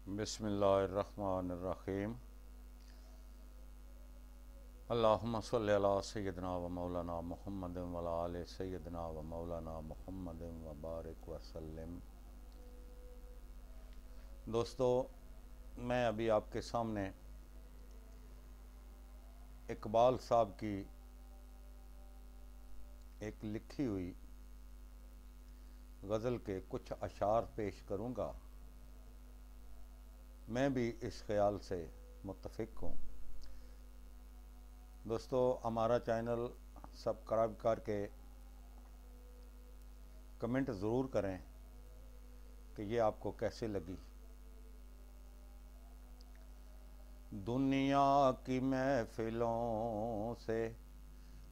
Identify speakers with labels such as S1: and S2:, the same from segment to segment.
S1: बिस्मिल्लाहिर्रहमानिर्रहीम। अल्लाहुम्मा सल्लि अला सय्यिदिना व मौलाना मुहम्मद व अला आलि सय्यिदिना व मौलाना मुहम्मद व बारिक वसल्लम। दोस्तों, मैं अभी आपके सामने इकबाल साहब की एक लिखी हुई गज़ल के कुछ अशार पेश करूँगा। मैं भी इस ख्याल से मुत्तफ़िक हूँ। दोस्तों, हमारा चैनल सब्सक्राइब करके कमेंट ज़रूर करें कि ये आपको कैसे लगी। दुनिया की महफिलों से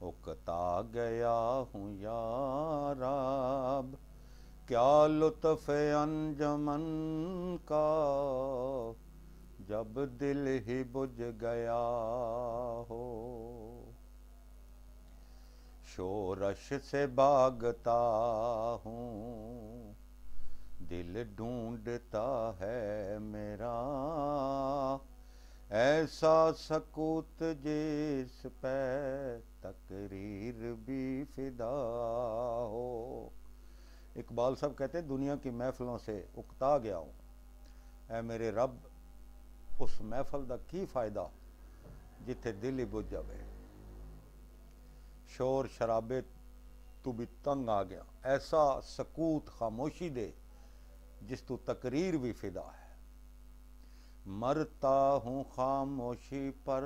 S1: उकता गया हूँ याराब, क्या लुत्फ़ अंजमन का जब दिल ही बुझ गया हो। शोरश से भागता हूँ, दिल ढूंढता है मेरा, ऐसा सकूत जिस पे तकरीर भी फिदा हो। इकबाल साहब कहते हैं, दुनिया की महफिलों से उकता गया हूँ, ऐ मेरे रब उस महफल दा की फायदा जिथे दिल ही बुझ जावे। शोर शराबे तू भी तंग आ गया, ऐसा सकूत खामोशी दे जिस तू तकरीर भी फिदा है। मरता हूँ खामोशी पर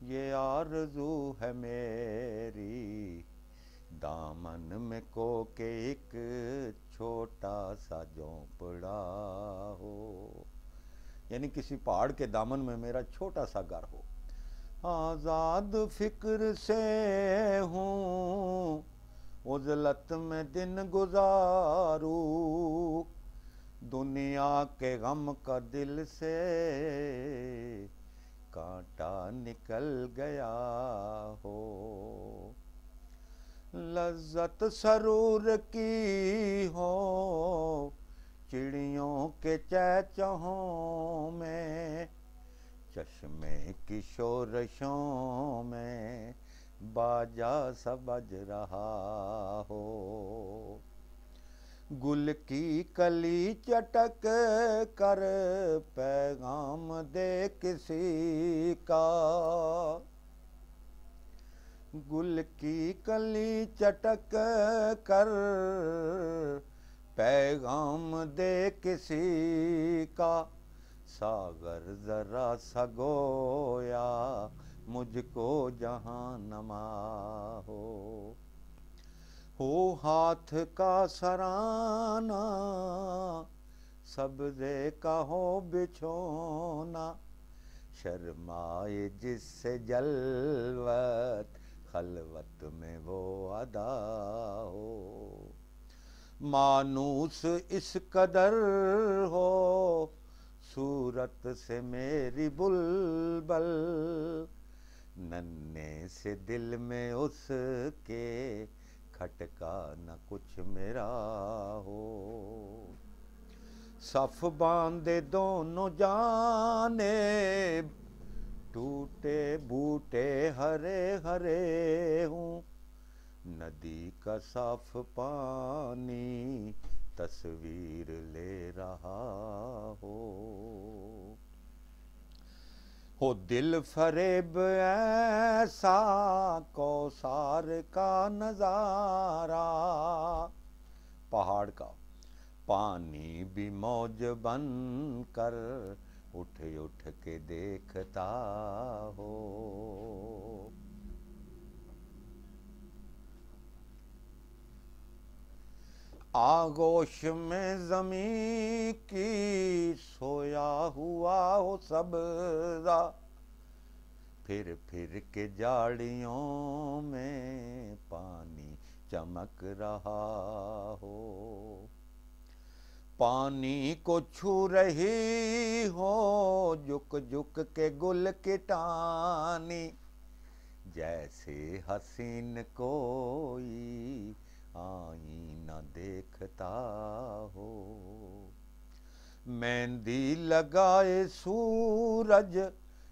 S1: ये आरज़ू है मेरी, दामन में को के एक छोटा सा झोंपड़ा हो। यानी किसी पहाड़ के दामन में मेरा छोटा सा घर हो। आज़ाद फिक्र से हूँ, उज़लत में दिन गुजारूँ, दुनिया के गम का दिल से कांटा निकल गया हो। लज्जत सरूर की हो चिड़ियों के चहचहों में, चश्मे की शोरशों में बाजा सा बज रहा हो। गुल की कली चटक कर पैगाम दे किसी का, गुल की कली चटक कर पैगाम दे किसी का, सागर जरा सा गोया मुझको जहां नमा हो हाथ का सराना सब्ज़े का हो बिछोना, शर्माए जिससे जलवत खलवत में वो अदा हो। मानूस इस कदर हो सूरत से मेरी बुलबल, नन्हे से दिल में उसके खटका न कुछ मेरा हो। सफ बांधे दोनों जाने टूटे बूटे हरे हरे हूँ, नदी का साफ पानी तस्वीर ले रहा हो दिल फरेब ऐसा कौसार का नजारा, पहाड़ का पानी भी मौज बन कर उठ उठ के देखता हो। आगोश में ज़मीं की सोया हुआ हो सब्ज़ा, फिर फिर के झाड़ियों में पानी चमक रहा हो। पानी को छू रही हो झुक झुक के गुल की टानी, जैसे हसीन कोई आईना देखता हो। مہندی لگائے سورج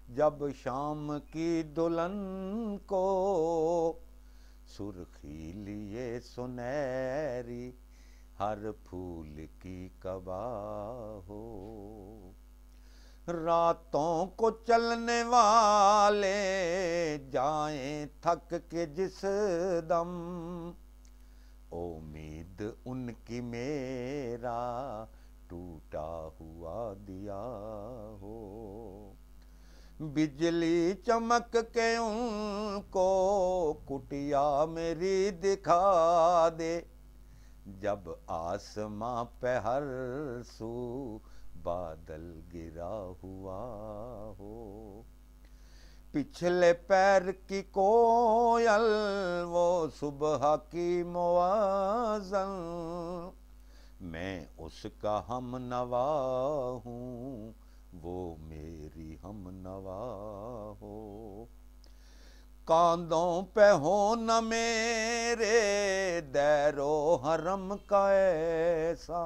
S1: جب شام کی دلہن کو، سرخی لیے سنہری ہر پھول کی قبا ہو، راتوں کو چلنے والے جائیں تھک کے جس دم، امید ان کی میرا ٹوٹا ہوا دیا ہو، بجلی چمک کے ان کو کٹیا میری دکھا دے، جب آسماں پہ ہر سو بادل گرا ہوا ہو، پچھلے پیر کی کوئل وہ صبح کی مؤذن، میں اس کا ہم نوا ہوں وہ میری ہم نوا ہو، کاندھوں پہ ہو نہ میرے دیر و حرم کا ایسا،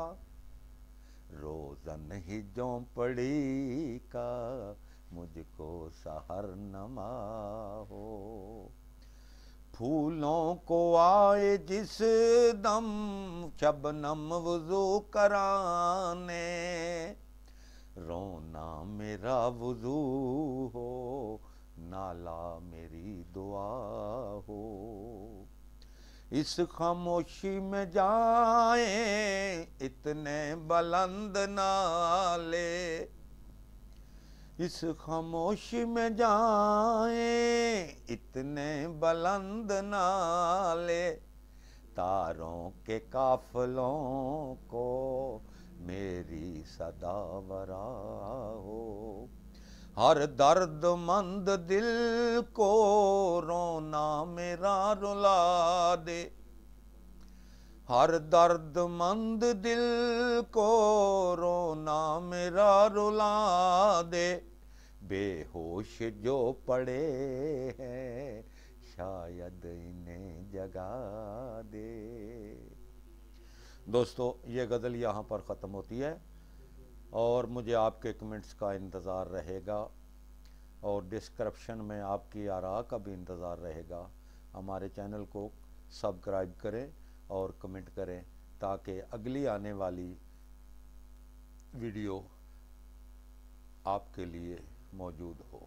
S1: روزن ہی جھونپڑی کا مجھ کو سحر نما ہو، پھولوں کو آئے جس دم شبنم وضو کرانے، رونا میرا وضو ہو نالا میری دعا ہو، اس خاموشی میں جائیں اتنے بلند نالے، اس خاموشی میں جائیں اتنے بلند نالے، تاروں کے قافلوں کو میری صدا ورا ہو، ہر درد مند دل کو رونا میرا رلا دے، ہر درد مند دل کو رونا میرا رلا دے، بے ہوش جو پڑے ہیں شاید انہیں جگا دے۔ دوستو یہ غزل یہاں پر ختم ہوتی ہے، اور مجھے آپ کے کمنٹس کا انتظار رہے گا، اور ڈسکرپشن میں آپ کی آراء کا بھی انتظار رہے گا۔ ہمارے چینل کو سبسکرائب کریں اور کمنٹ کریں تاکہ اگلی آنے والی ویڈیو آپ کے لیے موجود ہو۔